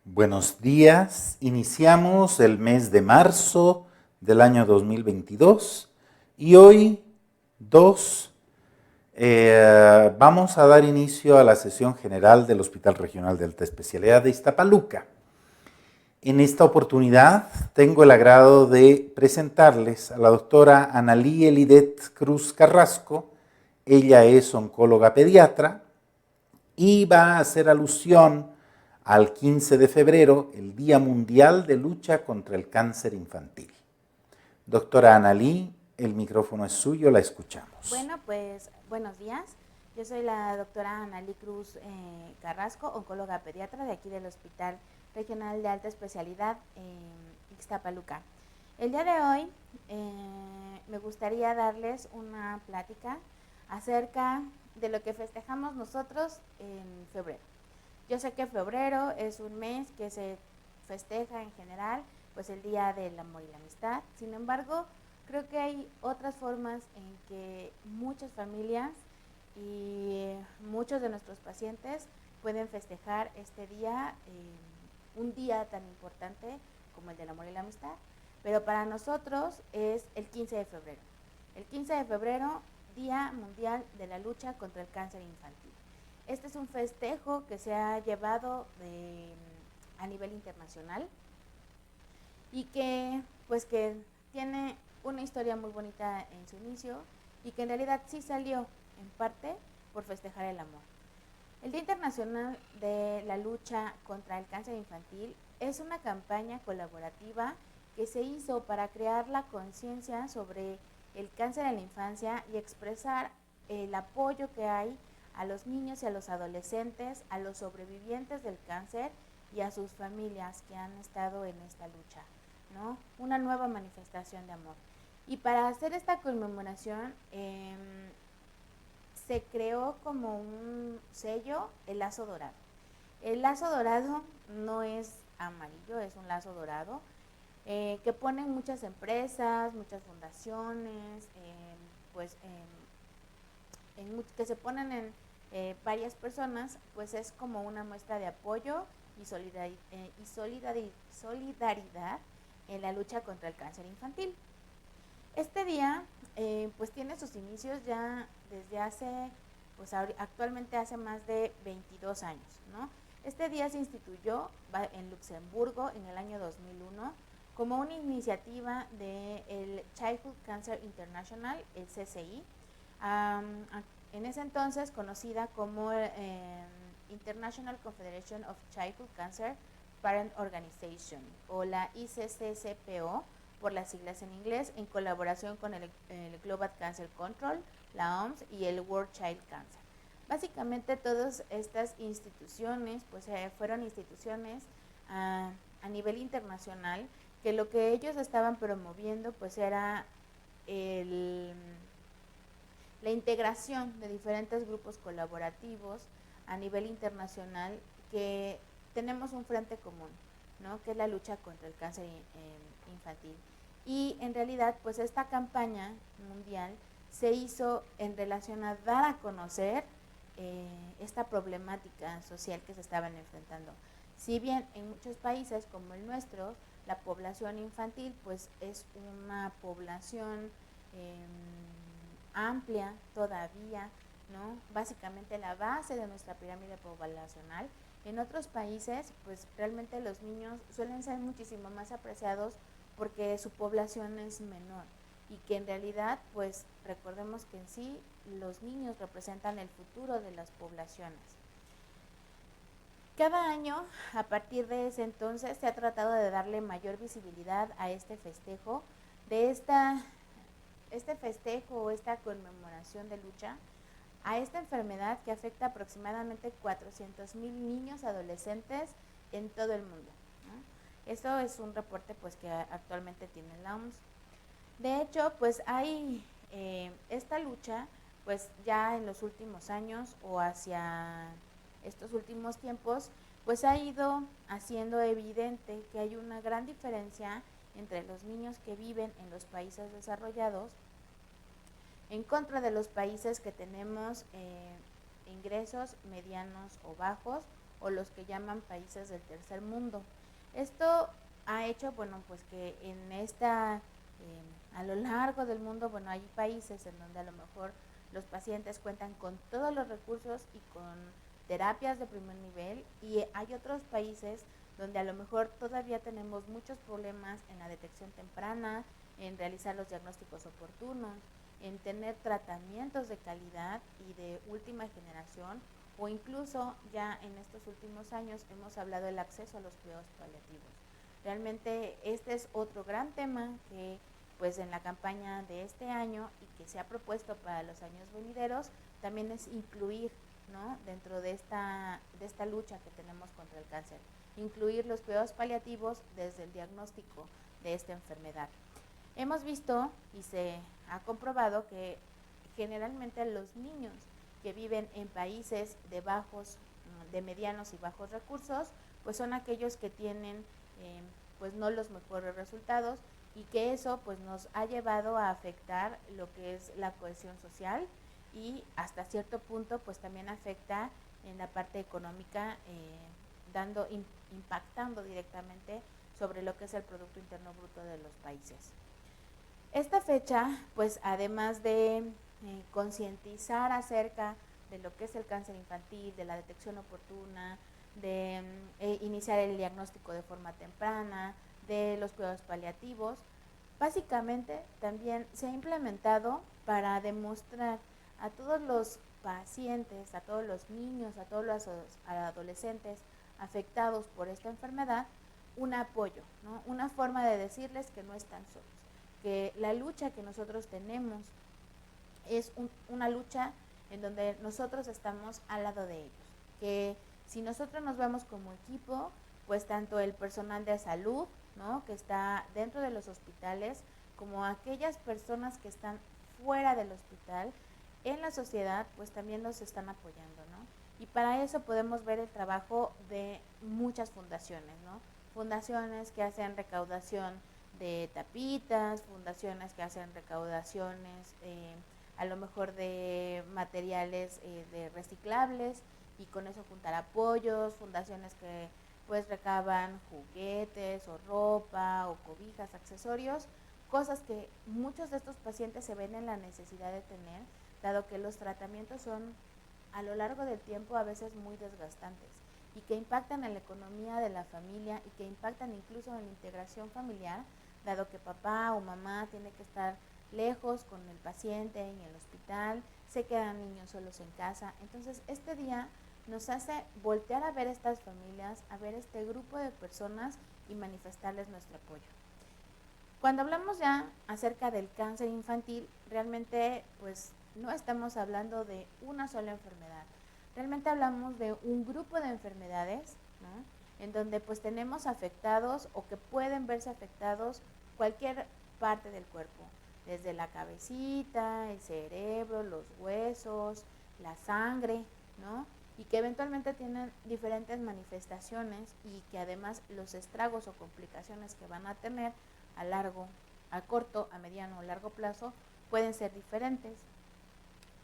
Buenos días, iniciamos el mes de marzo del año 2022 y hoy 2 vamos a dar inicio a la sesión general del Hospital Regional de Alta Especialidad de Iztapaluca. En esta oportunidad tengo el agrado de presentarles a la doctora Analí Elidet Cruz Carrasco. Ella es oncóloga pediatra y va a hacer alusión al 15 de febrero, el Día Mundial de Lucha contra el Cáncer Infantil. Doctora Analí, el micrófono es suyo, la escuchamos. Bueno, pues buenos días. Yo soy la doctora Analí Cruz Carrasco, oncóloga pediatra de aquí del Hospital Regional de Alta Especialidad en Ixtapaluca. El día de hoy me gustaría darles una plática acerca de lo que festejamos nosotros en febrero. Yo sé que febrero es un mes que se festeja en general, pues el Día del Amor y la Amistad. Sin embargo, creo que hay otras formas en que muchas familias y muchos de nuestros pacientes pueden festejar este día, un día tan importante como el del amor y la amistad. Pero para nosotros es el 15 de febrero. El 15 de febrero, Día Mundial de la Lucha contra el Cáncer Infantil. Este es un festejo que se ha llevado a nivel internacional y que tiene una historia muy bonita en su inicio y que en realidad sí salió en parte por festejar el amor. El Día Internacional de la Lucha contra el Cáncer Infantil es una campaña colaborativa que se hizo para crear la conciencia sobre el cáncer en la infancia y expresar el apoyo que hay a los niños y a los adolescentes, a los sobrevivientes del cáncer y a sus familias que han estado en esta lucha, ¿no? Una nueva manifestación de amor. Y para hacer esta conmemoración se creó como un sello el lazo dorado. El lazo dorado no es amarillo, es un lazo dorado que ponen muchas empresas, muchas fundaciones, que se ponen en varias personas, pues es como una muestra de apoyo y solidaridad en la lucha contra el cáncer infantil. Este día pues tiene sus inicios ya desde actualmente hace más de 22 años, ¿no? Este día se instituyó en Luxemburgo en el año 2001 como una iniciativa del Childhood Cancer International, el CCI, en ese entonces conocida como International Confederation of Childhood Cancer Parent Organization, o la ICCCPO por las siglas en inglés, en colaboración con el Global Cancer Control, la OMS y el World Child Cancer. Básicamente todas estas instituciones pues fueron instituciones a nivel internacional que lo que ellos estaban promoviendo pues era la integración de diferentes grupos colaborativos a nivel internacional que tenemos un frente común, ¿no? Que es la lucha contra el cáncer infantil. Y en realidad, pues esta campaña mundial se hizo en relación a dar a conocer esta problemática social que se estaban enfrentando. Si bien en muchos países como el nuestro, la población infantil pues es una población amplia todavía, ¿no? Básicamente la base de nuestra pirámide poblacional. En otros países, pues realmente los niños suelen ser muchísimo más apreciados porque su población es menor y que en realidad, pues recordemos que en sí los niños representan el futuro de las poblaciones. Cada año, a partir de ese entonces, se ha tratado de darle mayor visibilidad a este festejo, este festejo o esta conmemoración de lucha a esta enfermedad que afecta aproximadamente 400,000 niños adolescentes en todo el mundo, ¿no? Eso es un reporte pues que actualmente tiene la OMS. De hecho, pues hay esta lucha pues ya en los últimos años o hacia estos últimos tiempos pues ha ido haciendo evidente que hay una gran diferencia entre los niños que viven en los países desarrollados en contra de los países que tenemos ingresos medianos o bajos o los que llaman países del tercer mundo. Esto ha hecho, bueno, pues que en a lo largo del mundo, bueno, hay países en donde a lo mejor los pacientes cuentan con todos los recursos y con terapias de primer nivel, y hay otros países donde a lo mejor todavía tenemos muchos problemas en la detección temprana, en realizar los diagnósticos oportunos, en tener tratamientos de calidad y de última generación, o incluso ya en estos últimos años hemos hablado del acceso a los cuidados paliativos. Realmente este es otro gran tema que pues en la campaña de este año y que se ha propuesto para los años venideros también es incluir, ¿no?, dentro de esta lucha que tenemos contra el cáncer, incluir los cuidados paliativos desde el diagnóstico de esta enfermedad. Hemos visto y se ha comprobado que generalmente los niños que viven en países de medianos y bajos recursos, pues son aquellos que tienen pues no los mejores resultados, y que eso pues nos ha llevado a afectar lo que es la cohesión social, y hasta cierto punto pues también afecta en la parte económica, impactando directamente sobre lo que es el Producto Interno Bruto de los países. Esta fecha, pues además de concientizar acerca de lo que es el cáncer infantil, de la detección oportuna, de iniciar el diagnóstico de forma temprana, de los cuidados paliativos, básicamente también se ha implementado para demostrar a todos los pacientes, a todos los niños, a todos los adolescentes afectados por esta enfermedad, un apoyo, ¿no?, una forma de decirles que no están solos, que la lucha que nosotros tenemos es una lucha en donde nosotros estamos al lado de ellos, que si nosotros nos vemos como equipo, pues tanto el personal de salud, ¿no?, que está dentro de los hospitales, como aquellas personas que están fuera del hospital, en la sociedad, pues también nos están apoyando, ¿no? Y para eso podemos ver el trabajo de muchas fundaciones, ¿no? Fundaciones que hacen recaudación de tapitas, fundaciones que hacen recaudaciones a lo mejor de materiales de reciclables, y con eso juntar apoyos, fundaciones que pues recaban juguetes o ropa o cobijas, accesorios, cosas que muchos de estos pacientes se ven en la necesidad de tener, dado que los tratamientos son a lo largo del tiempo a veces muy desgastantes, y que impactan en la economía de la familia, y que impactan incluso en la integración familiar, dado que papá o mamá tiene que estar lejos con el paciente en el hospital, se quedan niños solos en casa. Entonces este día nos hace voltear a ver estas familias, a ver este grupo de personas y manifestarles nuestro apoyo. Cuando hablamos ya acerca del cáncer infantil, realmente pues no estamos hablando de una sola enfermedad, realmente hablamos de un grupo de enfermedades, ¿no?, en donde pues tenemos afectados o que pueden verse afectados cualquier parte del cuerpo, desde la cabecita, el cerebro, los huesos, la sangre, ¿no?, y que eventualmente tienen diferentes manifestaciones, y que además los estragos o complicaciones que van a tener a corto, a mediano o largo plazo pueden ser diferentes.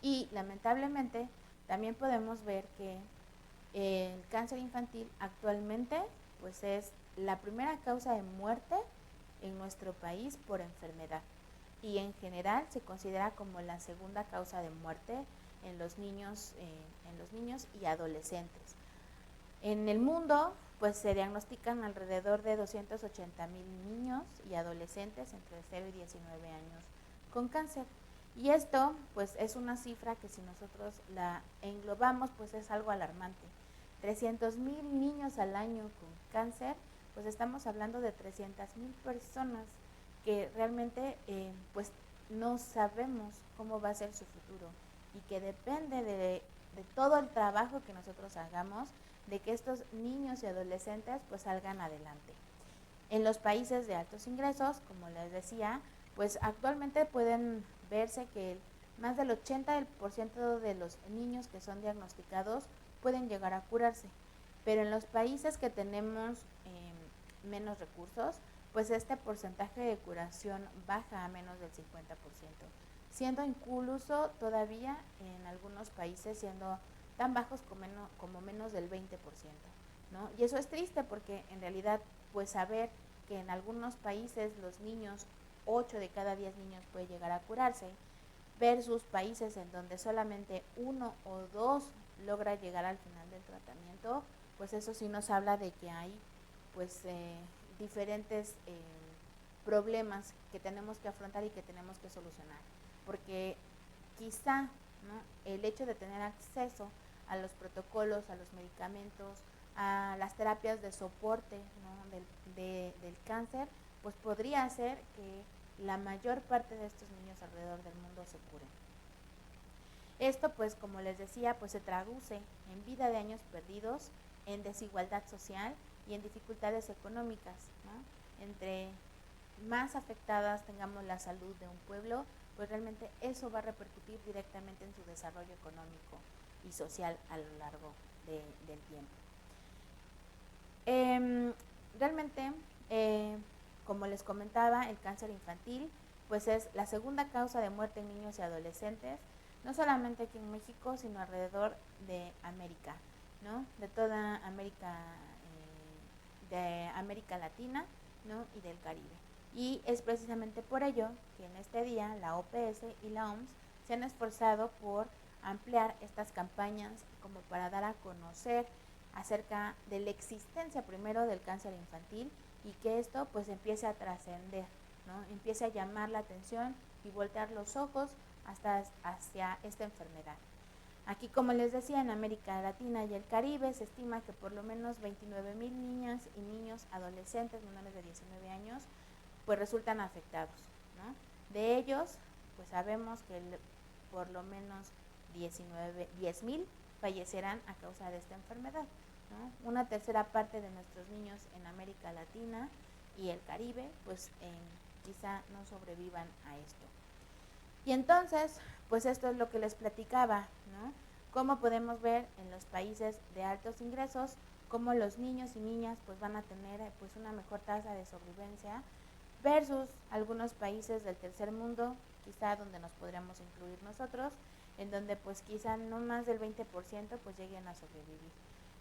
Y lamentablemente también podemos ver que el cáncer infantil actualmente pues es la primera causa de muerte en nuestro país por enfermedad, y en general se considera como la segunda causa de muerte en los niños y adolescentes. En el mundo pues se diagnostican alrededor de 280,000 niños y adolescentes entre 0 y 19 años con cáncer. Y esto pues es una cifra que si nosotros la englobamos pues es algo alarmante. 300,000 niños al año con cáncer, pues estamos hablando de 300,000 personas que realmente pues no sabemos cómo va a ser su futuro, y que depende de todo el trabajo que nosotros hagamos, de que estos niños y adolescentes pues salgan adelante. En los países de altos ingresos, como les decía, pues actualmente pueden verse que más del 80% de los niños que son diagnosticados pueden llegar a curarse, pero en los países que tenemos menos recursos, pues este porcentaje de curación baja a menos del 50%, siendo incluso todavía en algunos países siendo tan bajos como menos del 20%, ¿no? Y eso es triste porque en realidad, pues saber que en algunos países los niños, 8 de cada 10 niños puede llegar a curarse, versus países en donde solamente 1 o 2 logra llegar al final del tratamiento, pues eso sí nos habla de que hay pues diferentes problemas que tenemos que afrontar y que tenemos que solucionar, porque quizá, ¿no?, el hecho de tener acceso a los protocolos, a los medicamentos, a las terapias de soporte, ¿no?, del cáncer, pues podría hacer que la mayor parte de estos niños alrededor del mundo se curen. Esto, pues como les decía, pues se traduce en vida de años perdidos, en desigualdad social y en dificultades económicas, ¿no? Entre más afectadas tengamos la salud de un pueblo, pues realmente eso va a repercutir directamente en su desarrollo económico y social a lo largo del tiempo. Realmente, como les comentaba, el cáncer infantil pues es la segunda causa de muerte en niños y adolescentes, no solamente aquí en México, sino alrededor de América, ¿no? De toda América, de América Latina, ¿no?, y del Caribe. Y es precisamente por ello que en este día la OPS y la OMS se han esforzado por ampliar estas campañas como para dar a conocer acerca de la existencia primero del cáncer infantil y que esto pues empiece a trascender, ¿no?, empiece a llamar la atención y voltear los ojos hacia esta enfermedad. Aquí, como les decía, en América Latina y el Caribe se estima que por lo menos 29,000 niñas y niños adolescentes menores de 19 años pues resultan afectados, ¿no? De ellos, pues sabemos que por lo menos 10,000 fallecerán a causa de esta enfermedad, ¿no? Una tercera parte de nuestros niños en América Latina y el Caribe, pues quizá no sobrevivan a esto. Y entonces, pues esto es lo que les platicaba, ¿no? Cómo podemos ver en los países de altos ingresos cómo los niños y niñas pues van a tener pues una mejor tasa de sobrevivencia versus algunos países del tercer mundo, quizá donde nos podríamos incluir nosotros, en donde pues quizá no más del 20% pues lleguen a sobrevivir.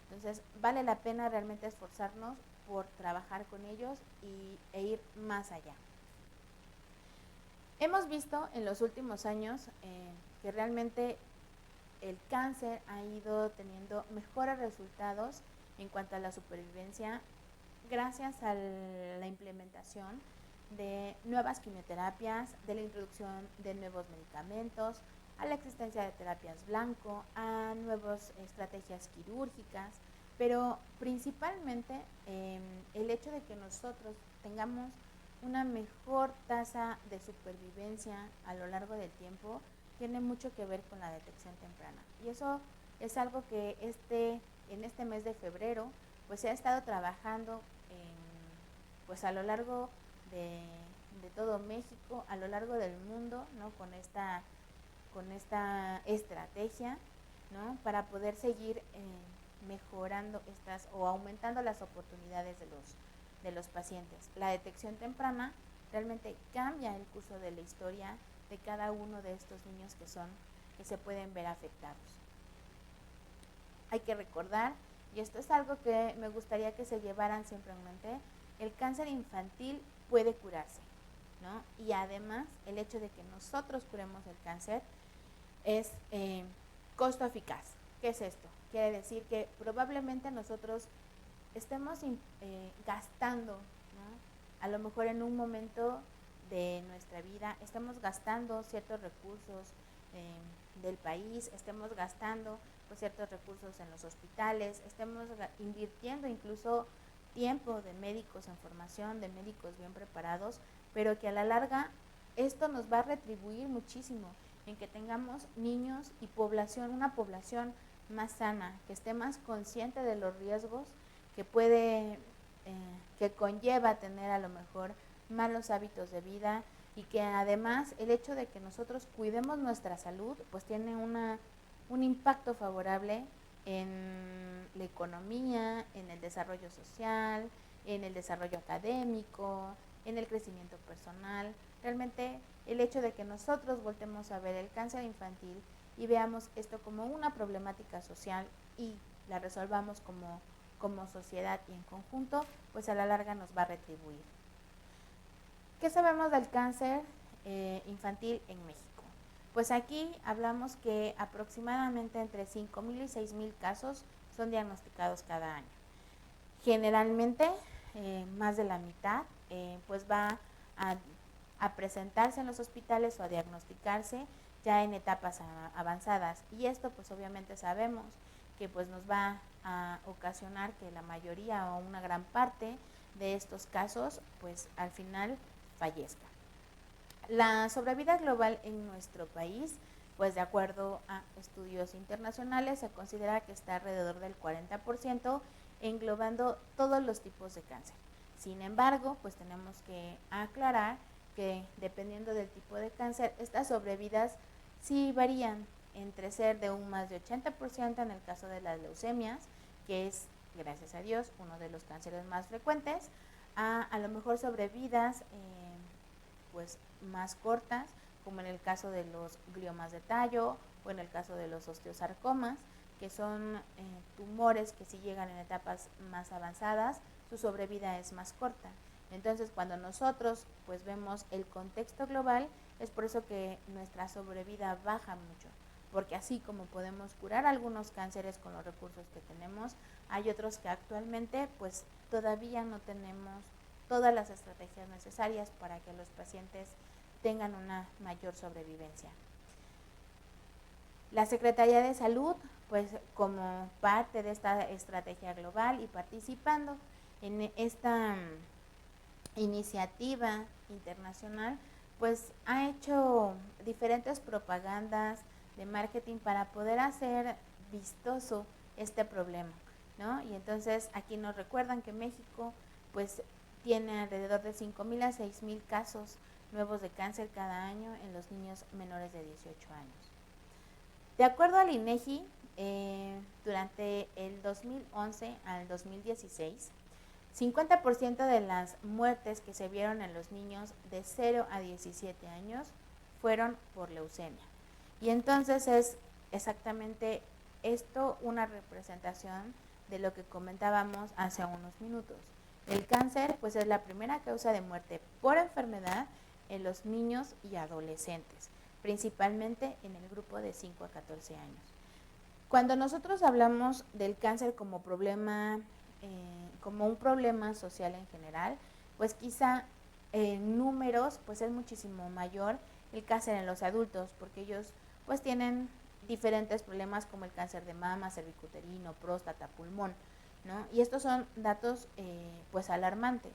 Entonces vale la pena realmente esforzarnos por trabajar con ellos e ir más allá. Hemos visto en los últimos años que realmente el cáncer ha ido teniendo mejores resultados en cuanto a la supervivencia gracias a la implementación de nuevas quimioterapias, de la introducción de nuevos medicamentos, a la existencia de terapias blanco, a nuevas estrategias quirúrgicas, pero principalmente el hecho de que nosotros tengamos una mejor tasa de supervivencia a lo largo del tiempo tiene mucho que ver con la detección temprana. Y eso es algo que en este mes de febrero pues se ha estado trabajando pues a lo largo de todo México, a lo largo del mundo, ¿no?, con esta estrategia, ¿no?, para poder seguir mejorando o aumentando las oportunidades de los pacientes. La detección temprana realmente cambia el curso de la historia de cada uno de estos niños que se pueden ver afectados. Hay que recordar, y esto es algo que me gustaría que se llevaran siempre en mente, el cáncer infantil puede curarse, ¿no? Y además el hecho de que nosotros curemos el cáncer es costo eficaz. ¿Qué es esto? Quiere decir que probablemente nosotros estemos gastando, ¿no?, a lo mejor en un momento de nuestra vida, estemos gastando ciertos recursos del país, estemos gastando pues, ciertos recursos en los hospitales, estemos invirtiendo incluso tiempo de médicos en formación, de médicos bien preparados, pero que a la larga esto nos va a retribuir muchísimo en que tengamos niños y una población más sana, que esté más consciente de los riesgos que conlleva tener a lo mejor malos hábitos de vida y que además el hecho de que nosotros cuidemos nuestra salud pues tiene un impacto favorable en la economía, en el desarrollo social, en el desarrollo académico, en el crecimiento personal. Realmente el hecho de que nosotros voltemos a ver el cáncer infantil y veamos esto como una problemática social y la resolvamos como sociedad y en conjunto, pues a la larga nos va a retribuir. ¿Qué sabemos del cáncer infantil en México? Pues aquí hablamos que aproximadamente entre 5,000 y 6,000 casos son diagnosticados cada año. Generalmente, más de la mitad pues va a presentarse en los hospitales o a diagnosticarse ya en etapas avanzadas. Y esto pues obviamente sabemos que pues nos va a ocasionar que la mayoría o una gran parte de estos casos pues al final fallezca. La sobrevida global en nuestro país, pues de acuerdo a estudios internacionales, se considera que está alrededor del 40%, englobando todos los tipos de cáncer. Sin embargo, pues tenemos que aclarar que dependiendo del tipo de cáncer, estas sobrevidas sí varían entre ser de un más de 80% en el caso de las leucemias, que es, gracias a Dios, uno de los cánceres más frecuentes, a lo mejor sobrevidas pues más cortas, como en el caso de los gliomas de tallo o en el caso de los osteosarcomas, que son tumores que si llegan en etapas más avanzadas, su sobrevida es más corta. Entonces, cuando nosotros pues vemos el contexto global, es por eso que nuestra sobrevida baja mucho, porque así como podemos curar algunos cánceres con los recursos que tenemos, hay otros que actualmente pues todavía no tenemos todas las estrategias necesarias para que los pacientes tengan una mayor sobrevivencia. La Secretaría de Salud, pues como parte de esta estrategia global y participando en esta iniciativa internacional, pues ha hecho diferentes propagandas de marketing para poder hacer vistoso este problema, ¿no? Y entonces aquí nos recuerdan que México pues tiene alrededor de 5,000 a 6,000 casos nuevos de cáncer cada año en los niños menores de 18 años. De acuerdo al INEGI, durante el 2011 al 2016, 50% de las muertes que se vieron en los niños de 0 a 17 años fueron por leucemia. Y entonces es exactamente esto una representación de lo que comentábamos hace unos minutos. El cáncer pues es la primera causa de muerte por enfermedad en los niños y adolescentes, principalmente en el grupo de 5 a 14 años. Cuando nosotros hablamos del cáncer como problema, como un problema social en general, pues quizá en números pues es muchísimo mayor el cáncer en los adultos, porque ellos pues tienen diferentes problemas como el cáncer de mama, cervicuterino, próstata, pulmón, ¿no? Y estos son datos pues alarmantes.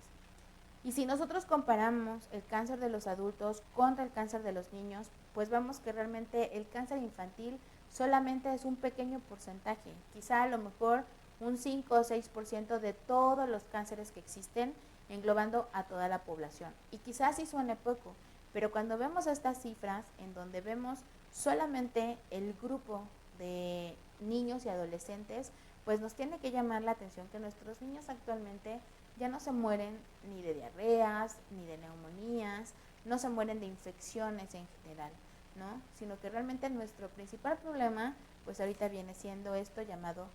Y si nosotros comparamos el cáncer de los adultos contra el cáncer de los niños, pues vemos que realmente el cáncer infantil solamente es un pequeño porcentaje, quizá a lo mejor un 5 o 6% de todos los cánceres que existen, englobando a toda la población. Y quizás sí suene poco, pero cuando vemos estas cifras, en donde vemos solamente el grupo de niños y adolescentes, pues nos tiene que llamar la atención que nuestros niños actualmente ya no se mueren ni de diarreas, ni de neumonías, no se mueren de infecciones en general, ¿no? Sino que realmente nuestro principal problema, pues ahorita viene siendo esto llamado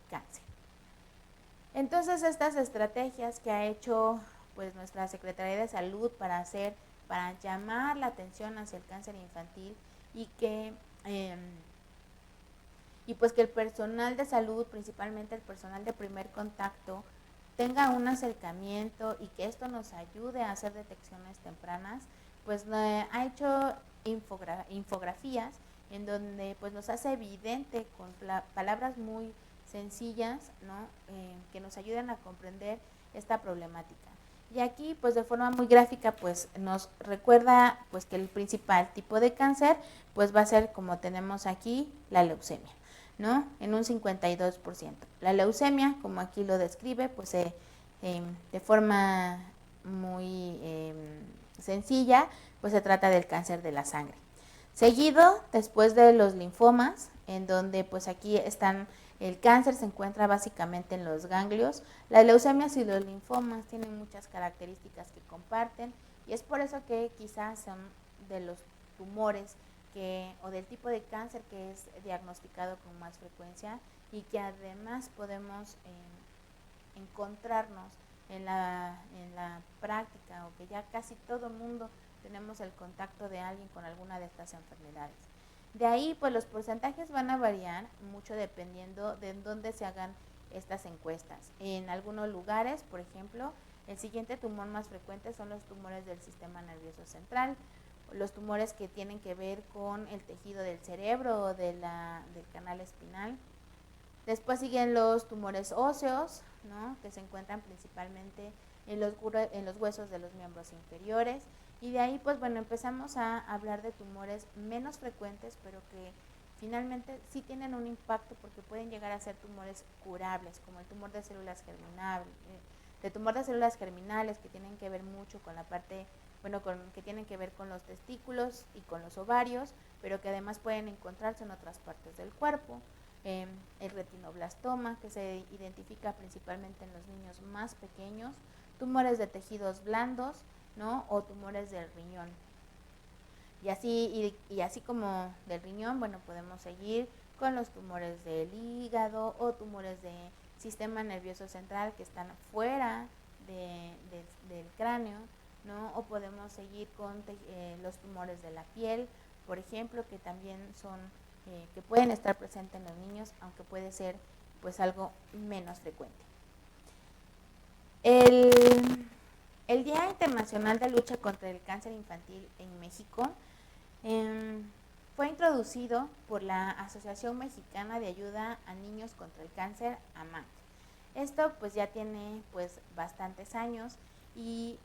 cáncer. Entonces, estas estrategias que ha hecho pues nuestra Secretaría de Salud para llamar la atención hacia el cáncer infantil y que pues que el personal de salud, principalmente el personal de primer contacto, tenga un acercamiento y que esto nos ayude a hacer detecciones tempranas, pues ha hecho infografías en donde pues nos hace evidente con palabras muy sencillas, ¿no? Que nos ayuden a comprender esta problemática. Y aquí pues de forma muy gráfica pues nos recuerda pues que el principal tipo de cáncer pues va a ser, como tenemos aquí, la leucemia, ¿no? En un 52%. La leucemia, como aquí lo describe, pues de forma muy sencilla, pues se trata del cáncer de la sangre. Seguido, después de los linfomas, en donde pues aquí el cáncer se encuentra básicamente en los ganglios. Las leucemias y los linfomas tienen muchas características que comparten y es por eso que quizás son de los tumores o del tipo de cáncer que es diagnosticado con más frecuencia y que además podemos encontrarnos en la práctica, o que ya casi todo mundo tenemos el contacto de alguien con alguna de estas enfermedades. De ahí, pues los porcentajes van a variar mucho dependiendo de en dónde se hagan estas encuestas. En algunos lugares, por ejemplo, el siguiente tumor más frecuente son los tumores del sistema nervioso central, los tumores que tienen que ver con el tejido del cerebro o del canal espinal. Después siguen los tumores óseos, ¿no?, que se encuentran principalmente en los huesos de los miembros inferiores. Y de ahí, pues bueno, empezamos a hablar de tumores menos frecuentes, pero que finalmente sí tienen un impacto porque pueden llegar a ser tumores curables, como el tumor de células germinales, que tienen que ver mucho con la parte, que tienen que ver con los testículos y con los ovarios, pero que además pueden encontrarse en otras partes del cuerpo. El retinoblastoma, que se identifica principalmente en los niños más pequeños, tumores de tejidos blandos, ¿no?, o tumores del riñón. Y así como del riñón, bueno, podemos seguir con los tumores del hígado o tumores del sistema nervioso central que están fuera del cráneo, ¿no? O podemos seguir con los tumores de la piel, por ejemplo, que también son que pueden estar presentes en los niños, aunque puede ser pues algo menos frecuente. El Día Internacional de Lucha contra el Cáncer Infantil en México fue introducido por la Asociación Mexicana de Ayuda a Niños contra el Cáncer, AMAC. Esto pues ya tiene pues bastantes años y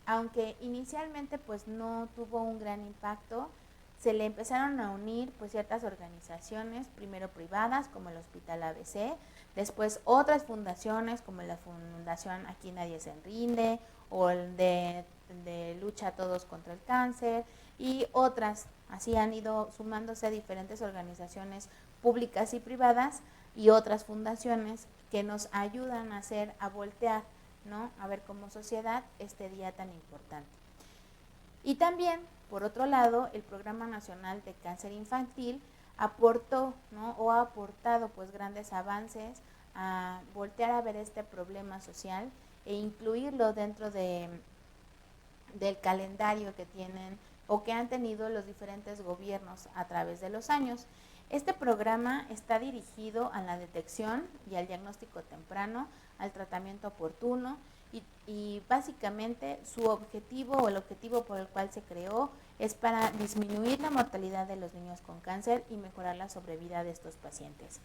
aunque inicialmente pues no tuvo un gran impacto, se le empezaron a unir pues ciertas organizaciones, primero privadas como el Hospital ABC, después otras fundaciones como la Fundación Aquí Nadie se Rinde o el de Lucha Todos contra el Cáncer y otras. Así han ido sumándose diferentes organizaciones públicas y privadas y otras fundaciones que nos ayudan a voltear, ¿no?, a ver como sociedad este día tan importante. Y también, por otro lado, el Programa Nacional de Cáncer Infantil aportó, ¿no?, o ha aportado pues grandes avances a voltear a ver este problema social e incluirlo dentro del calendario que tienen o que han tenido los diferentes gobiernos a través de los años. Este programa está dirigido a la detección y al diagnóstico temprano, al tratamiento oportuno y básicamente su objetivo o el objetivo por el cual se creó es para disminuir la mortalidad de los niños con cáncer y mejorar la sobrevida de estos pacientes.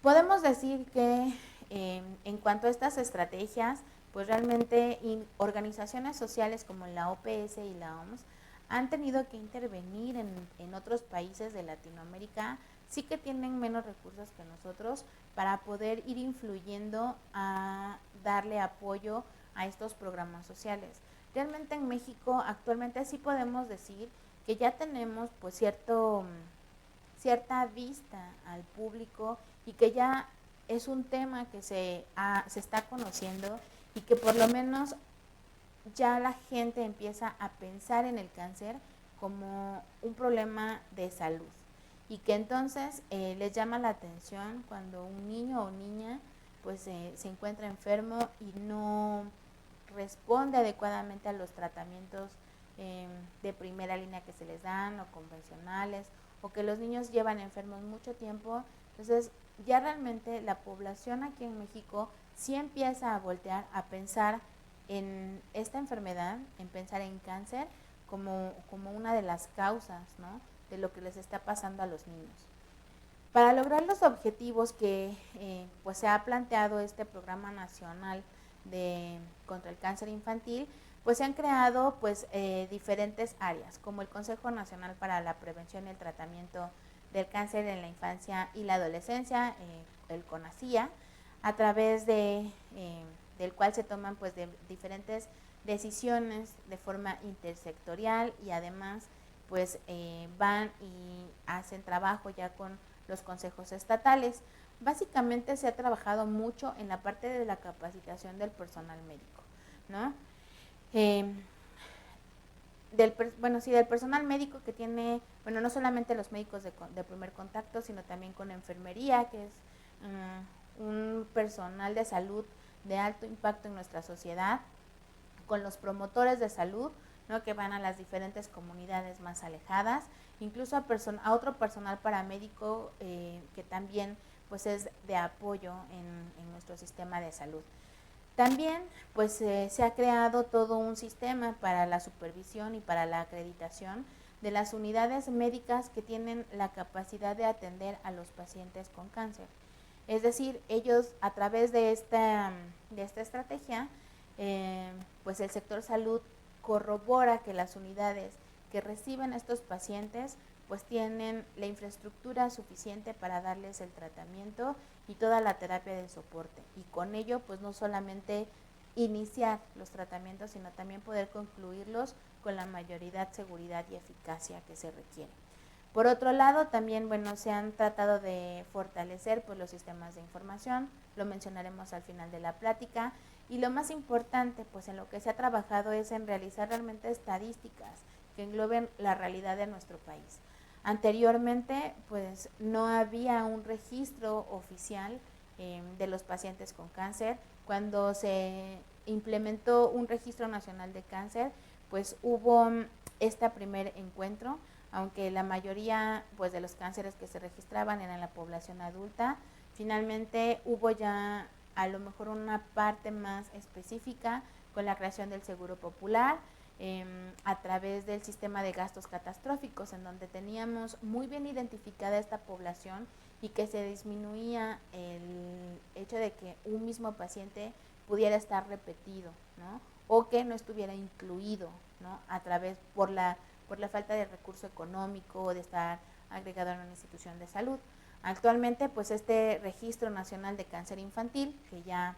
Podemos decir que en cuanto a estas estrategias, pues realmente organizaciones sociales como la OPS y la OMS han tenido que intervenir en otros países de Latinoamérica, sí que tienen menos recursos que nosotros, para poder ir influyendo a darle apoyo a estos programas sociales. Realmente en México actualmente sí podemos decir que ya tenemos pues cierta vista al público y que ya es un tema que se está conociendo y que por lo menos ya la gente empieza a pensar en el cáncer como un problema de salud y que entonces les llama la atención cuando un niño o niña pues se encuentra enfermo y no responde adecuadamente a los tratamientos de primera línea que se les dan o convencionales, o que los niños llevan enfermos mucho tiempo. Entonces ya realmente la población aquí en México sí empieza a voltear a pensar en esta enfermedad, en pensar en cáncer como una de las causas, ¿no?, de lo que les está pasando a los niños. Para lograr los objetivos que pues se ha planteado este Programa Nacional contra el Cáncer Infantil, pues se han creado pues diferentes áreas, como el Consejo Nacional para la Prevención y el Tratamiento del Cáncer en la Infancia y la Adolescencia, el CONACYA, a través del cual se toman pues de diferentes decisiones de forma intersectorial y además pues van y hacen trabajo ya con los consejos estatales. Básicamente se ha trabajado mucho en la parte de la capacitación del personal médico, ¿no? del personal médico que tiene, bueno, no solamente los médicos de primer contacto, sino también con enfermería, que es un personal de salud de alto impacto en nuestra sociedad, con los promotores de salud, ¿no?, que van a las diferentes comunidades más alejadas, incluso a otro personal paramédico que también pues es de apoyo en nuestro sistema de salud. También pues se ha creado todo un sistema para la supervisión y para la acreditación de las unidades médicas que tienen la capacidad de atender a los pacientes con cáncer. Es decir, ellos a través de esta estrategia, pues el sector salud corrobora que las unidades que reciben a estos pacientes pues tienen la infraestructura suficiente para darles el tratamiento y toda la terapia de soporte, y con ello pues no solamente iniciar los tratamientos, sino también poder concluirlos con la mayoría, seguridad y eficacia que se requiere. Por otro lado, también se han tratado de fortalecer pues los sistemas de información, lo mencionaremos al final de la plática, y lo más importante pues en lo que se ha trabajado es en realizar realmente estadísticas que engloben la realidad de nuestro país. Anteriormente pues no había un registro oficial de los pacientes con cáncer. Cuando se implementó un registro nacional de cáncer, pues hubo este primer encuentro, aunque la mayoría pues de los cánceres que se registraban eran en la población adulta. Finalmente hubo ya a lo mejor una parte más específica con la creación del Seguro Popular, a través del sistema de gastos catastróficos, en donde teníamos muy bien identificada esta población y que se disminuía el hecho de que un mismo paciente pudiera estar repetido, ¿no?, o que no estuviera incluido, ¿no?, a través por la falta de recurso económico o de estar agregado en una institución de salud. Actualmente pues este Registro Nacional de Cáncer Infantil, que ya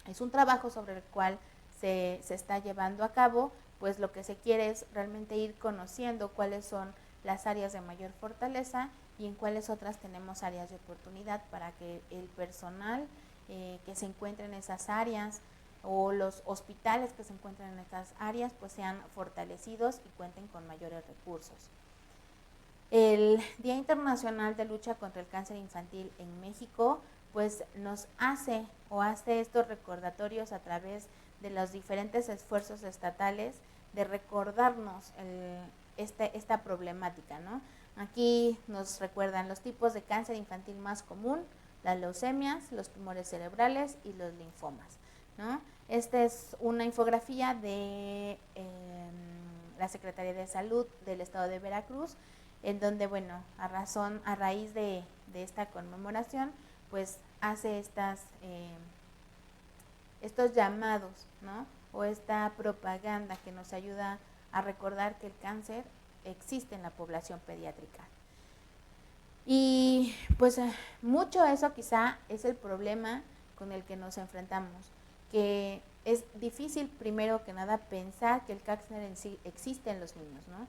es un trabajo sobre el cual se está llevando a cabo, pues lo que se quiere es realmente ir conociendo cuáles son las áreas de mayor fortaleza y en cuáles otras tenemos áreas de oportunidad para que el personal que se encuentre en esas áreas o los hospitales que se encuentran en estas áreas pues sean fortalecidos y cuenten con mayores recursos. El Día Internacional de Lucha contra el Cáncer Infantil en México pues nos hace estos recordatorios a través de los diferentes esfuerzos estatales de recordarnos esta problemática, ¿no? Aquí nos recuerdan los tipos de cáncer infantil más común, las leucemias, los tumores cerebrales y los linfomas, ¿no? Esta es una infografía de la Secretaría de Salud del Estado de Veracruz, en donde, a raíz de esta conmemoración, pues hace estos llamados, ¿no?, o esta propaganda que nos ayuda a recordar que el cáncer existe en la población pediátrica. Y pues mucho eso quizá es el problema con el que nos enfrentamos, que es difícil primero que nada pensar que el cáncer en sí existe en los niños, ¿no?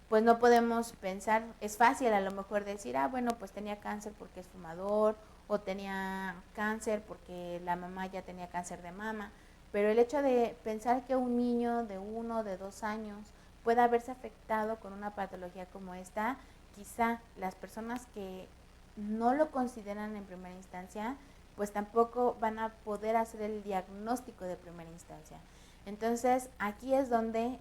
Pues no podemos pensar, es fácil a lo mejor decir, pues tenía cáncer porque es fumador, o tenía cáncer porque la mamá ya tenía cáncer de mama, pero el hecho de pensar que un niño de 1 o de 2 años pueda verse afectado con una patología como esta, quizá las personas que no lo consideran en primera instancia, pues tampoco van a poder hacer el diagnóstico de primera instancia. Entonces, aquí es donde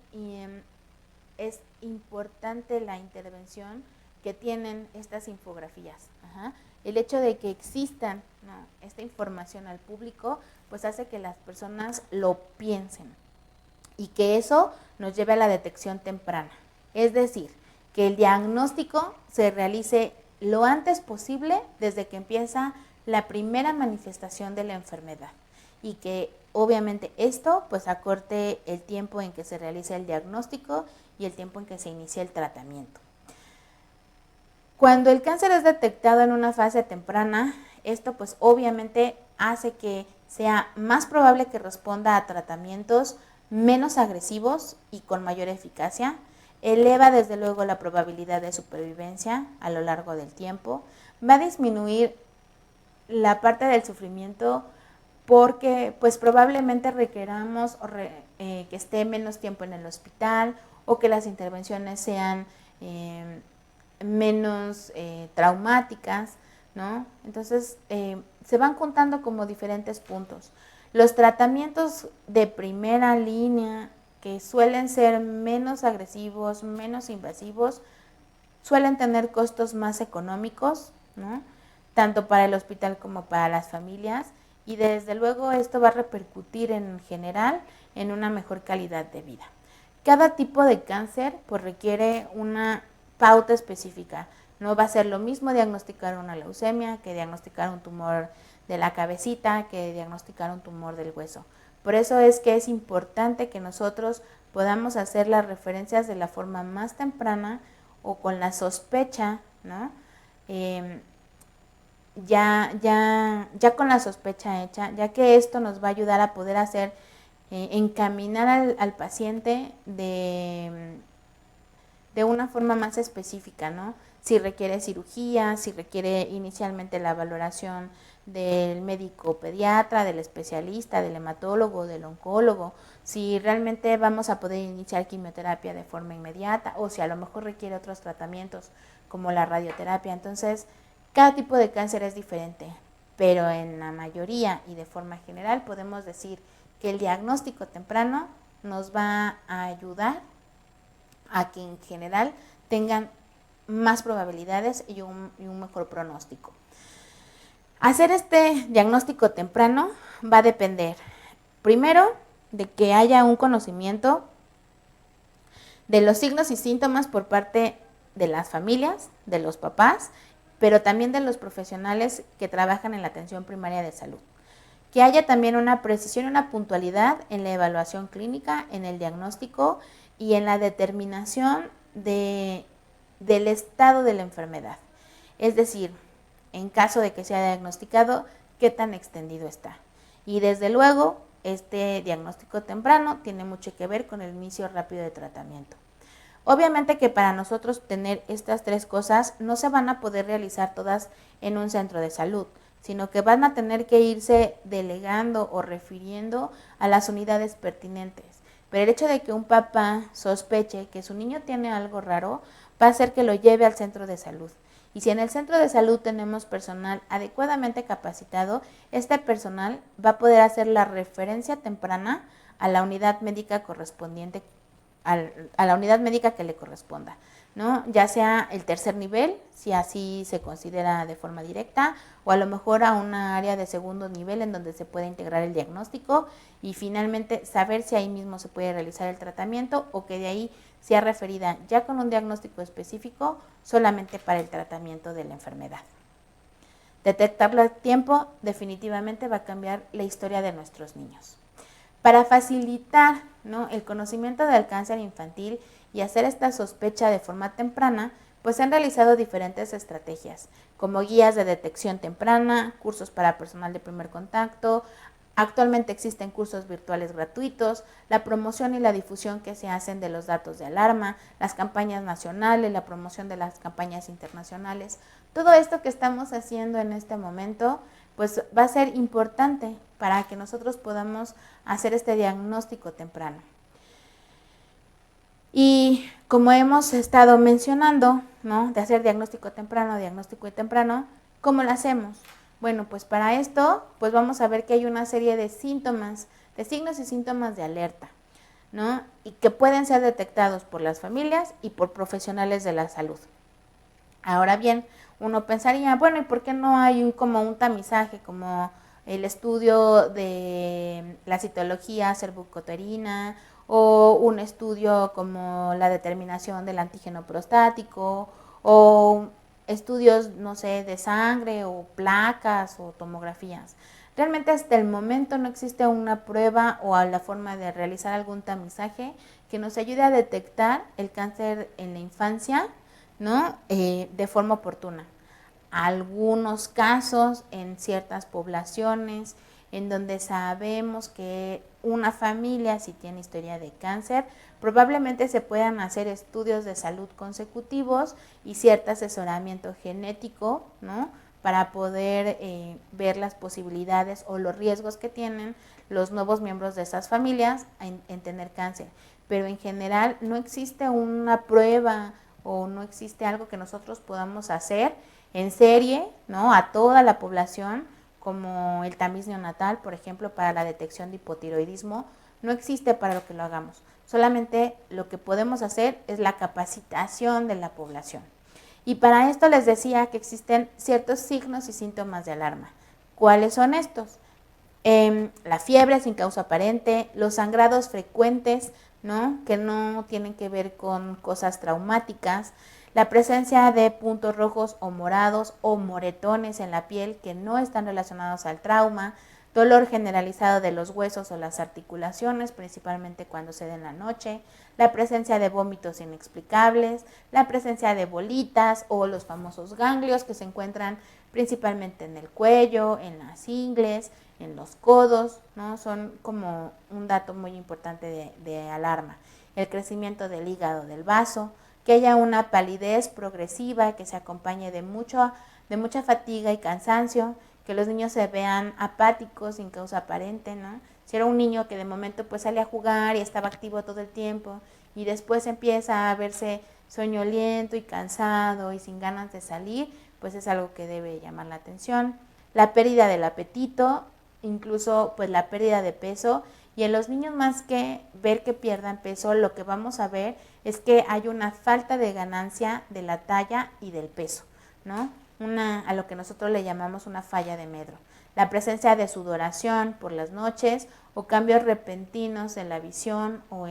es importante la intervención que tienen estas infografías. El hecho de que existan, ¿no?, esta información al público, pues hace que las personas lo piensen y que eso nos lleve a la detección temprana. Es decir, que el diagnóstico se realice lo antes posible desde que empieza la primera manifestación de la enfermedad, y que obviamente esto pues acorte el tiempo en que se realiza el diagnóstico y el tiempo en que se inicia el tratamiento. Cuando el cáncer es detectado en una fase temprana, esto pues obviamente hace que sea más probable que responda a tratamientos menos agresivos y con mayor eficacia, eleva desde luego la probabilidad de supervivencia a lo largo del tiempo, va a disminuir la parte del sufrimiento porque pues probablemente requeramos que esté menos tiempo en el hospital o que las intervenciones sean menos traumáticas, ¿no? Entonces, se van contando como diferentes puntos. Los tratamientos de primera línea, que suelen ser menos agresivos, menos invasivos, suelen tener costos más económicos, ¿no? Tanto para el hospital como para las familias, y desde luego esto va a repercutir en general en una mejor calidad de vida. Cada tipo de cáncer pues requiere una pauta específica. No va a ser lo mismo diagnosticar una leucemia que diagnosticar un tumor de la cabecita, que diagnosticar un tumor del hueso. Por eso es que es importante que nosotros podamos hacer las referencias de la forma más temprana o con la sospecha, ¿no? Ya con la sospecha hecha, ya que esto nos va a ayudar a poder hacer, encaminar al paciente de una forma más específica, ¿no? Si requiere cirugía, si requiere inicialmente la valoración del médico pediatra, del especialista, del hematólogo, del oncólogo, si realmente vamos a poder iniciar quimioterapia de forma inmediata o si a lo mejor requiere otros tratamientos como la radioterapia. Entonces, cada tipo de cáncer es diferente, pero en la mayoría y de forma general podemos decir que el diagnóstico temprano nos va a ayudar a que en general tengan más probabilidades y un mejor pronóstico. Hacer este diagnóstico temprano va a depender, primero, de que haya un conocimiento de los signos y síntomas por parte de las familias, de los papás, pero también de los profesionales que trabajan en la atención primaria de salud. Que haya también una precisión y una puntualidad en la evaluación clínica, en el diagnóstico y en la determinación del estado de la enfermedad. Es decir, en caso de que sea diagnosticado, qué tan extendido está. Y desde luego, este diagnóstico temprano tiene mucho que ver con el inicio rápido de tratamiento. Obviamente que para nosotros tener estas tres cosas no se van a poder realizar todas en un centro de salud, sino que van a tener que irse delegando o refiriendo a las unidades pertinentes. Pero el hecho de que un papá sospeche que su niño tiene algo raro va a hacer que lo lleve al centro de salud. Y si en el centro de salud tenemos personal adecuadamente capacitado, este personal va a poder hacer la referencia temprana a la unidad médica correspondiente, a la unidad médica que le corresponda, ¿no? Ya sea el tercer nivel, si así se considera de forma directa, o a lo mejor a una área de segundo nivel en donde se puede integrar el diagnóstico y finalmente saber si ahí mismo se puede realizar el tratamiento o que de ahí sea referida ya con un diagnóstico específico solamente para el tratamiento de la enfermedad. Detectarlo a tiempo definitivamente va a cambiar la historia de nuestros niños. Para facilitar, ¿no?, el conocimiento del cáncer infantil y hacer esta sospecha de forma temprana, pues se han realizado diferentes estrategias, como guías de detección temprana, cursos para personal de primer contacto. Actualmente existen cursos virtuales gratuitos, la promoción y la difusión que se hacen de los datos de alarma, las campañas nacionales, la promoción de las campañas internacionales. Todo esto que estamos haciendo en este momento, pues va a ser importante para que nosotros podamos hacer este diagnóstico temprano. Y como hemos estado mencionando, ¿no?, de hacer diagnóstico temprano, ¿cómo lo hacemos? Bueno, pues para esto, pues vamos a ver que hay una serie de síntomas, de signos y síntomas de alerta, ¿no?, y que pueden ser detectados por las familias y por profesionales de la salud. Ahora bien, uno pensaría, bueno, ¿y por qué no hay como un tamizaje, como el estudio de la citología cervicouterina o un estudio como la determinación del antígeno prostático o estudios, no sé, de sangre o placas o tomografías? Realmente hasta el momento no existe una prueba o la forma de realizar algún tamizaje que nos ayude a detectar el cáncer en la infancia, ¿no?, de forma oportuna. Algunos casos en ciertas poblaciones en donde sabemos que una familia si tiene historia de cáncer, probablemente se puedan hacer estudios de salud consecutivos y cierto asesoramiento genético, ¿no?, para poder ver las posibilidades o los riesgos que tienen los nuevos miembros de esas familias en tener cáncer. pero en general no existe una prueba o no existe algo que nosotros podamos hacer en serie, ¿no?, a toda la población, como el tamiz neonatal, por ejemplo, para la detección de hipotiroidismo. No existe para lo que lo hagamos. Solamente lo que podemos hacer es la capacitación de la población. Y para esto les decía que existen ciertos signos y síntomas de alarma. ¿Cuáles son estos? La fiebre sin causa aparente, los sangrados frecuentes, ¿no?, que no tienen que ver con cosas traumáticas, la presencia de puntos rojos o morados o moretones en la piel que no están relacionados al trauma, dolor generalizado de los huesos o las articulaciones, principalmente cuando se da en la noche, la presencia de vómitos inexplicables, la presencia de bolitas o los famosos ganglios que se encuentran principalmente en el cuello, en las ingles, en los codos, ¿no? Son como un dato muy importante de alarma. El crecimiento del hígado del vaso, que haya una palidez progresiva que se acompañe de mucha fatiga y cansancio, que los niños se vean apáticos sin causa aparente, ¿no? Si era un niño que de momento pues sale a jugar y estaba activo todo el tiempo y después empieza a verse soñoliento y cansado y sin ganas de salir, pues es algo que debe llamar la atención. La pérdida del apetito, incluso pues la pérdida de peso, y en los niños más que ver que pierdan peso, lo que vamos a ver es que hay una falta de ganancia de la talla y del peso, ¿no? A lo que nosotros le llamamos una falla de Medro. La presencia de sudoración por las noches o cambios repentinos en la visión o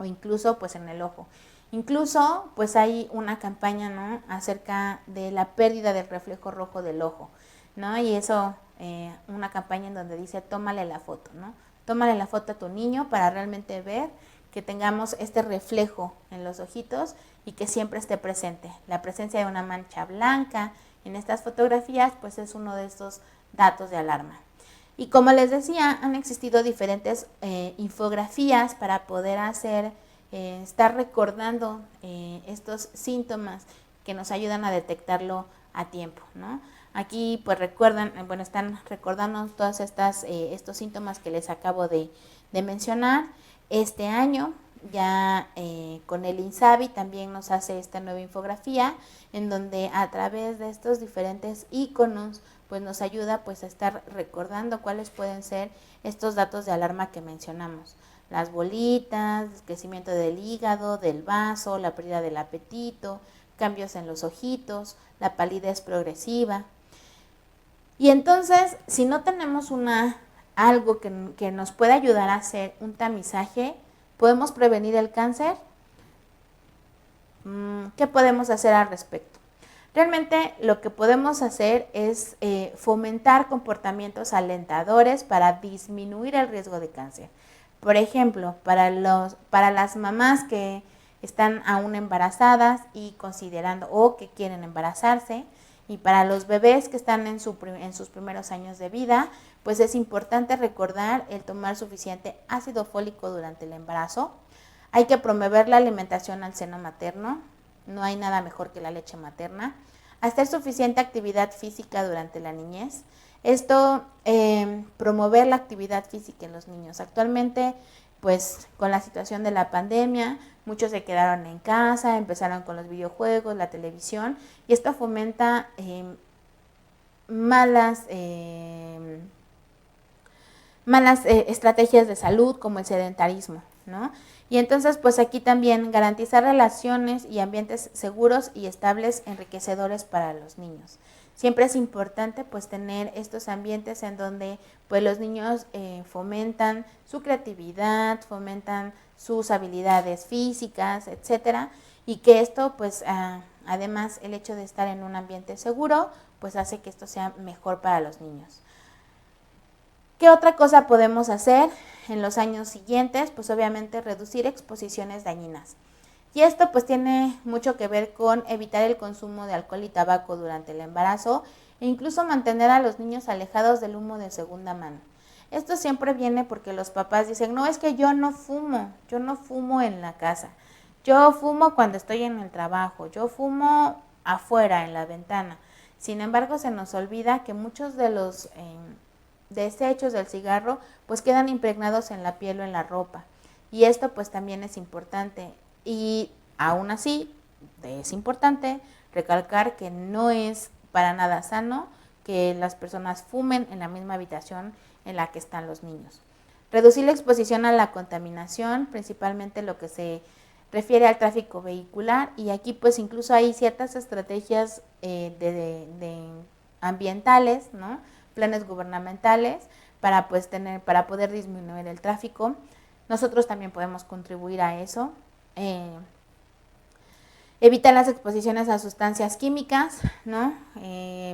incluso pues en el ojo. Incluso pues hay una campaña, ¿no?, acerca de la pérdida del reflejo rojo del ojo, ¿no? Y eso, una campaña en donde dice tómale la foto, ¿no? Tómale la foto a tu niño para realmente ver que tengamos este reflejo en los ojitos y que siempre esté presente. La presencia de una mancha blanca en estas fotografías pues es uno de estos datos de alarma. Y como les decía, han existido diferentes infografías para poder estar recordando estos síntomas que nos ayudan a detectarlo a tiempo, ¿no? Aquí pues están recordando todos estos síntomas que les acabo de mencionar. Este año ya con el INSABI también nos hace esta nueva infografía en donde a través de estos diferentes iconos pues nos ayuda pues a estar recordando cuáles pueden ser estos datos de alarma que mencionamos. Las bolitas, el crecimiento del hígado, del vaso, la pérdida del apetito, cambios en los ojitos, la palidez progresiva. Y entonces, si no tenemos algo que nos pueda ayudar a hacer un tamizaje, ¿podemos prevenir el cáncer? ¿Qué podemos hacer al respecto? Realmente lo que podemos hacer es fomentar comportamientos alentadores para disminuir el riesgo de cáncer. Por ejemplo, para las mamás que están aún embarazadas y considerando o que quieren embarazarse, y para los bebés que están en sus primeros años de vida, pues es importante recordar el tomar suficiente ácido fólico durante el embarazo. Hay que promover la alimentación al seno materno, no hay nada mejor que la leche materna. Hacer suficiente actividad física durante la niñez. Esto, promover la actividad física en los niños. Actualmente, pues con la situación de la pandemia, muchos se quedaron en casa, empezaron con los videojuegos, la televisión, y esto fomenta malas estrategias de salud como el sedentarismo, ¿no? Y entonces pues aquí también garantizar relaciones y ambientes seguros y estables, enriquecedores para los niños. Siempre es importante pues tener estos ambientes en donde pues los niños fomentan su creatividad, fomentan sus habilidades físicas, etcétera, y que esto pues además el hecho de estar en un ambiente seguro pues hace que esto sea mejor para los niños. ¿Qué otra cosa podemos hacer en los años siguientes? Pues obviamente reducir exposiciones dañinas. Y esto pues tiene mucho que ver con evitar el consumo de alcohol y tabaco durante el embarazo e incluso mantener a los niños alejados del humo de segunda mano. Esto siempre viene porque los papás dicen, no, es que yo no fumo en la casa, yo fumo cuando estoy en el trabajo, yo fumo afuera en la ventana. Sin embargo, se nos olvida que muchos de los desechos del cigarro pues quedan impregnados en la piel o en la ropa. Y esto pues también es importante. Y aún así es importante recalcar que no es para nada sano que las personas fumen en la misma habitación en la que están los niños. Reducir la exposición a la contaminación, principalmente lo que se refiere al tráfico vehicular, y aquí pues incluso hay ciertas estrategias de ambientales, ¿no? Planes gubernamentales para poder disminuir el tráfico. Nosotros también podemos contribuir a eso. Evitar las exposiciones a sustancias químicas, ¿no?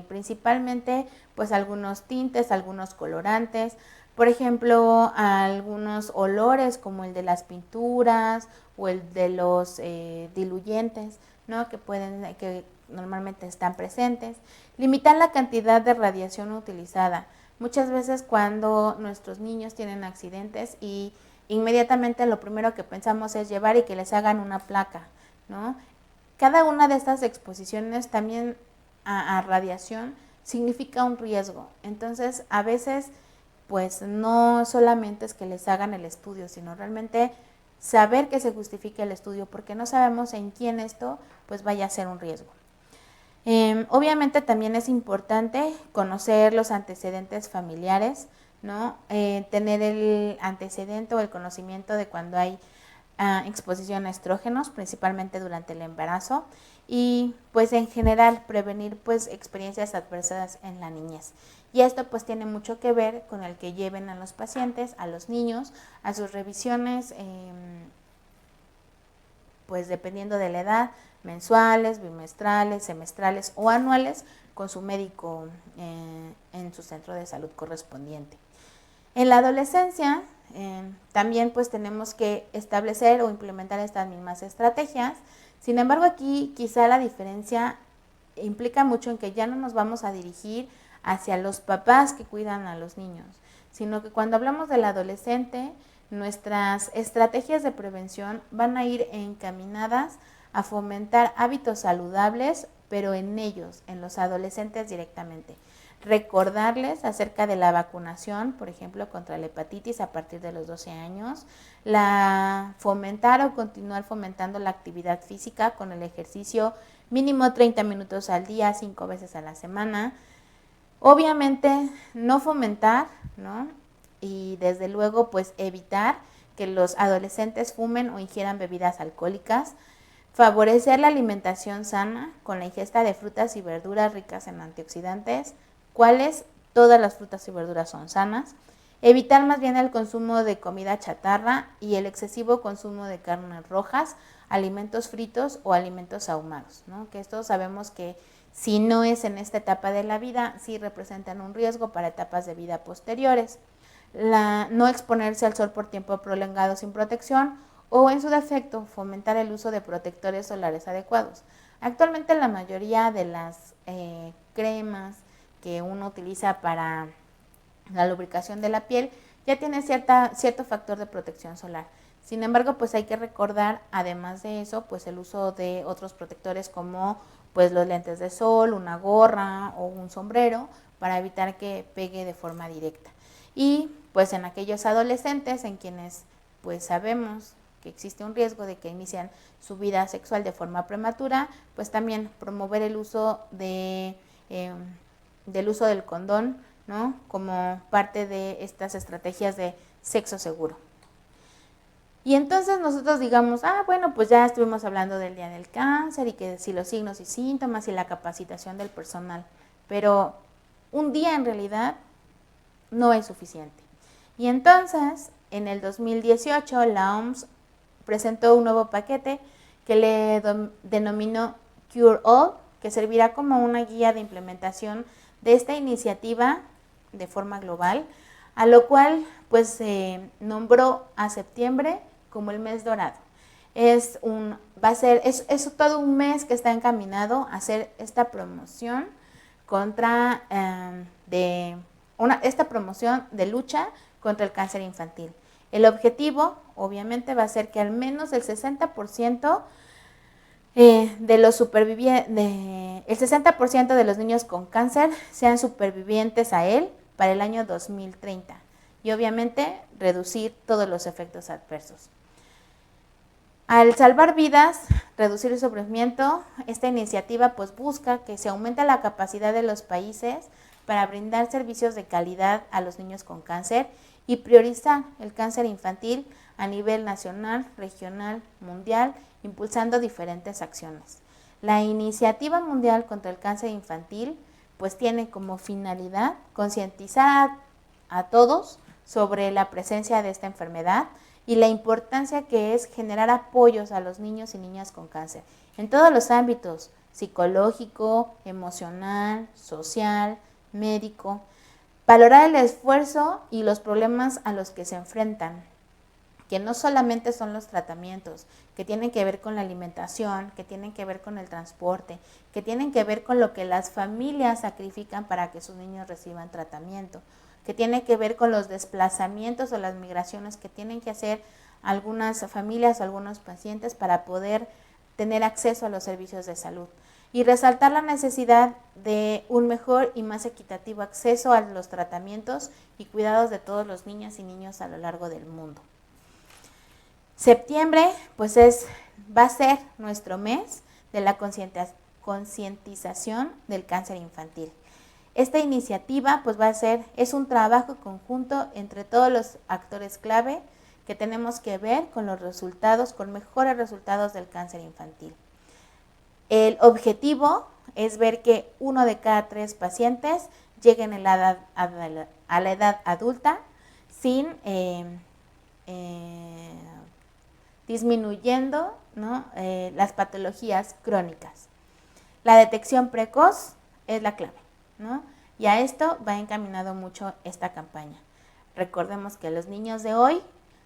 Principalmente pues algunos tintes, algunos colorantes, por ejemplo, algunos olores como el de las pinturas o el de los diluyentes, ¿no? que normalmente están presentes. Limitar la cantidad de radiación utilizada. Muchas veces cuando nuestros niños tienen accidentes y inmediatamente lo primero que pensamos es llevar y que les hagan una placa, ¿no? Cada una de estas exposiciones también a radiación significa un riesgo. Entonces, a veces, pues no solamente es que les hagan el estudio, sino realmente saber que se justifique el estudio, porque no sabemos en quién esto pues vaya a ser un riesgo. Obviamente también es importante conocer los antecedentes familiares, ¿no? Tener el antecedente o el conocimiento de cuando hay exposición a estrógenos, principalmente durante el embarazo, y pues en general prevenir pues experiencias adversas en la niñez. Y esto pues tiene mucho que ver con el que lleven a los pacientes, a los niños, a sus revisiones, pues dependiendo de la edad, mensuales, bimestrales, semestrales o anuales, con su médico en su centro de salud correspondiente. En la adolescencia también pues tenemos que establecer o implementar estas mismas estrategias. Sin embargo, aquí quizá la diferencia implica mucho en que ya no nos vamos a dirigir hacia los papás que cuidan a los niños, sino que cuando hablamos del adolescente, nuestras estrategias de prevención van a ir encaminadas a fomentar hábitos saludables, pero en ellos, en los adolescentes directamente. Recordarles acerca de la vacunación, por ejemplo, contra la hepatitis a partir de los 12 años, fomentar o continuar fomentando la actividad física con el ejercicio mínimo 30 minutos al día, 5 veces a la semana. Obviamente no fomentar, ¿no? Y desde luego pues evitar que los adolescentes fumen o ingieran bebidas alcohólicas. Favorecer la alimentación sana con la ingesta de frutas y verduras ricas en antioxidantes, cuáles todas las frutas y verduras son sanas. Evitar más bien el consumo de comida chatarra y el excesivo consumo de carnes rojas, alimentos fritos o alimentos ahumados, ¿no? Que esto sabemos que si no es en esta etapa de la vida, sí representan un riesgo para etapas de vida posteriores. No exponerse al sol por tiempo prolongado sin protección o en su defecto fomentar el uso de protectores solares adecuados. Actualmente la mayoría de las cremas que uno utiliza para la lubricación de la piel ya tiene cierto factor de protección solar. Sin embargo, pues hay que recordar, además de eso, pues el uso de otros protectores como pues los lentes de sol, una gorra o un sombrero para evitar que pegue de forma directa. Y pues en aquellos adolescentes en quienes pues sabemos que existe un riesgo de que inician su vida sexual de forma prematura, pues también promover el uso del uso del condón, ¿no? Como parte de estas estrategias de sexo seguro. Y entonces nosotros digamos, bueno, pues ya estuvimos hablando del Día del Cáncer y que si los signos y síntomas y la capacitación del personal, pero un día en realidad no es suficiente. Y entonces, en el 2018, la OMS presentó un nuevo paquete que le denominó Cure All, que servirá como una guía de implementación de esta iniciativa de forma global, a lo cual pues nombró a septiembre como el mes dorado. Es todo un mes que está encaminado a hacer esta promoción esta promoción de lucha contra el cáncer infantil. El objetivo, obviamente, va a ser que al menos el 60% de los el 60% de los niños con cáncer sean supervivientes a él para el año 2030 y obviamente reducir todos los efectos adversos. Al salvar vidas, reducir el sufrimiento, esta iniciativa pues busca que se aumente la capacidad de los países para brindar servicios de calidad a los niños con cáncer y priorizar el cáncer infantil a nivel nacional, regional, mundial, impulsando diferentes acciones. La Iniciativa Mundial contra el Cáncer Infantil pues tiene como finalidad concientizar a todos sobre la presencia de esta enfermedad y la importancia que es generar apoyos a los niños y niñas con cáncer en todos los ámbitos, psicológico, emocional, social, médico, valorar el esfuerzo y los problemas a los que se enfrentan, que no solamente son los tratamientos, que tienen que ver con la alimentación, que tienen que ver con el transporte, que tienen que ver con lo que las familias sacrifican para que sus niños reciban tratamiento, que tiene que ver con los desplazamientos o las migraciones que tienen que hacer algunas familias o algunos pacientes para poder tener acceso a los servicios de salud. Y resaltar la necesidad de un mejor y más equitativo acceso a los tratamientos y cuidados de todos los niños y niños a lo largo del mundo. Septiembre, pues va a ser nuestro mes de la concientización del cáncer infantil. Esta iniciativa pues es un trabajo conjunto entre todos los actores clave que tenemos que ver con los resultados, con mejores resultados del cáncer infantil. El objetivo es ver que 1 de cada 3 pacientes lleguen a la edad adulta sin disminuyendo, ¿no?, las patologías crónicas. La detección precoz es la clave, ¿no? Y a esto va encaminado mucho esta campaña. Recordemos que los niños de hoy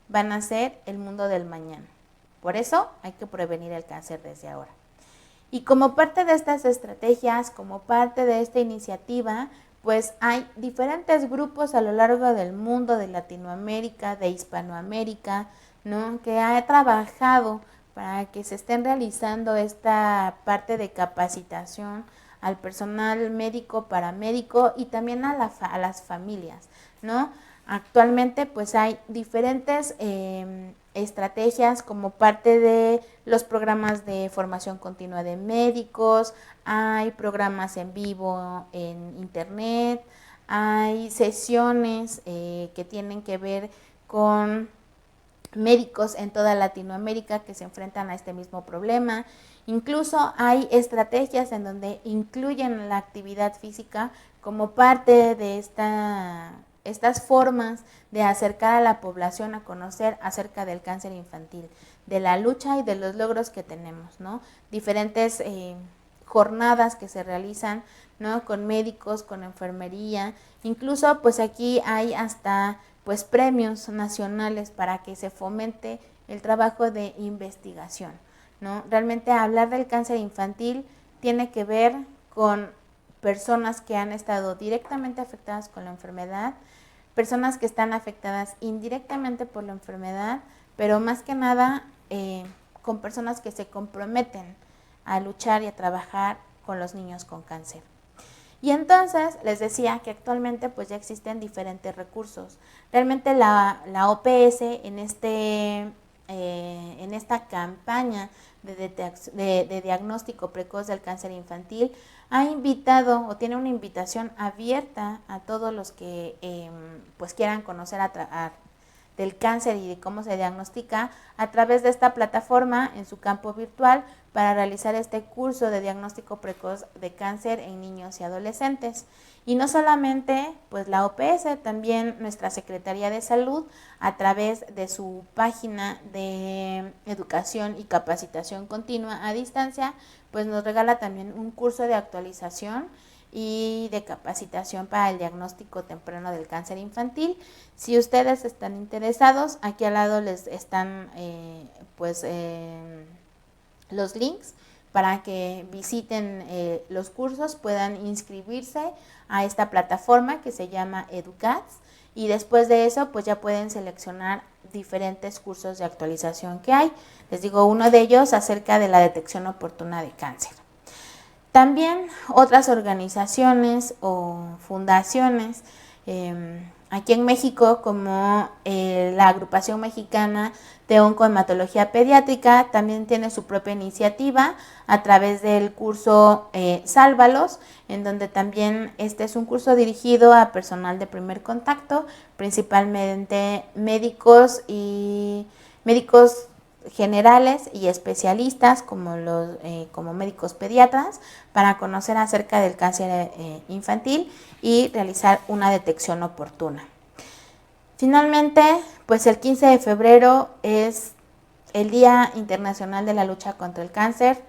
van a ser el mundo del mañana. Por eso hay que prevenir el cáncer desde ahora. Y como parte de estas estrategias, como parte de esta iniciativa, pues hay diferentes grupos a lo largo del mundo, de Latinoamérica, de Hispanoamérica, ¿no?, que ha trabajado para que se estén realizando esta parte de capacitación al personal médico, paramédico y también a las familias, ¿no? Actualmente pues hay diferentes estrategias como parte de los programas de formación continua de médicos, hay programas en vivo en internet, hay sesiones que tienen que ver con médicos en toda Latinoamérica que se enfrentan a este mismo problema. Incluso hay estrategias en donde incluyen la actividad física como parte de estas formas de acercar a la población a conocer acerca del cáncer infantil, de la lucha y de los logros que tenemos, ¿no? Diferentes jornadas que se realizan, ¿no?, con médicos, con enfermería, incluso pues aquí hay hasta pues premios nacionales para que se fomente el trabajo de investigación, ¿no? Realmente hablar del cáncer infantil tiene que ver con personas que han estado directamente afectadas con la enfermedad, personas que están afectadas indirectamente por la enfermedad, pero más que nada con personas que se comprometen a luchar y a trabajar con los niños con cáncer. Y entonces les decía que actualmente pues ya existen diferentes recursos. Realmente la OPS en esta campaña de diagnóstico precoz del cáncer infantil ha invitado o tiene una invitación abierta a todos los que pues quieran conocer del cáncer y de cómo se diagnostica a través de esta plataforma en su campo virtual para realizar este curso de diagnóstico precoz de cáncer en niños y adolescentes. Y no solamente pues la OPS, también nuestra Secretaría de Salud a través de su página de educación y capacitación continua a distancia, pues nos regala también un curso de actualización y de capacitación para el diagnóstico temprano del cáncer infantil. Si ustedes están interesados, aquí al lado les están los links para que visiten los cursos, puedan inscribirse a esta plataforma que se llama EduCats y después de eso pues ya pueden seleccionar diferentes cursos de actualización que hay. Les digo, uno de ellos acerca de la detección oportuna de cáncer. También otras organizaciones o fundaciones aquí en México, como la agrupación mexicana de oncohematología pediátrica también tiene su propia iniciativa a través del curso Sálvalos, en donde también este es un curso dirigido a personal de primer contacto, principalmente médicos generales y especialistas como médicos pediatras, para conocer acerca del cáncer infantil y realizar una detección oportuna. Finalmente, pues el 15 de febrero es el Día Internacional de la Lucha contra el Cáncer.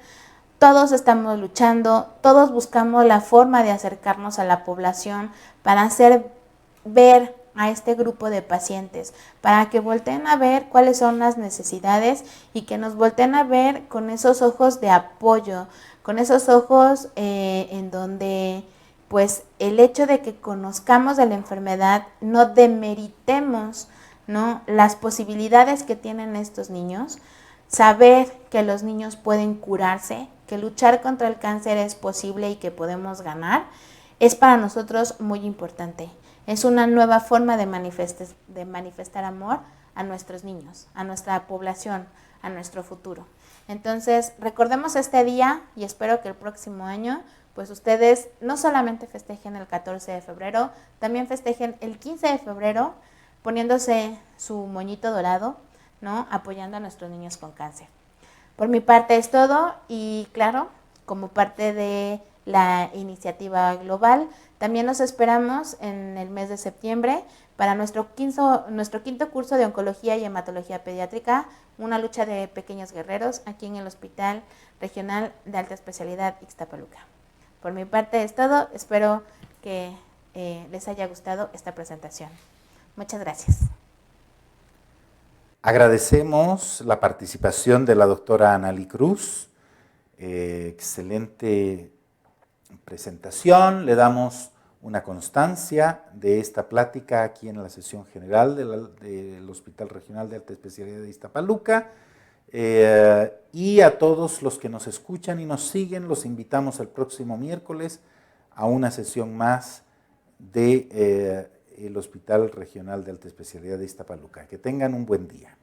Todos estamos luchando, todos buscamos la forma de acercarnos a la población para hacer ver a este grupo de pacientes, para que volteen a ver cuáles son las necesidades y que nos volteen a ver con esos ojos de apoyo, con esos ojos en donde pues el hecho de que conozcamos de la enfermedad no demeritemos, ¿no?, las posibilidades que tienen estos niños, saber que los niños pueden curarse, que luchar contra el cáncer es posible y que podemos ganar, es para nosotros muy importante. Es una nueva forma de manifestar amor a nuestros niños, a nuestra población, a nuestro futuro. Entonces, recordemos este día y espero que el próximo año pues ustedes no solamente festejen el 14 de febrero, también festejen el 15 de febrero poniéndose su moñito dorado, ¿no?, apoyando a nuestros niños con cáncer. Por mi parte es todo y claro, como parte de la iniciativa global, también nos esperamos en el mes de septiembre para nuestro quinto curso de oncología y hematología pediátrica, una lucha de pequeños guerreros aquí en el Hospital Regional de Alta Especialidad Ixtapaluca. Por mi parte es todo, espero que les haya gustado esta presentación. Muchas gracias. Agradecemos la participación de la doctora Analí Cruz. Excelente presentación. Le damos una constancia de esta plática aquí en la sesión general del Hospital Regional de Alta Especialidad de Ixtapaluca. Y a todos los que nos escuchan y nos siguen, los invitamos el próximo miércoles a una sesión más de el Hospital Regional de Alta Especialidad de Ixtapaluca. Que tengan un buen día.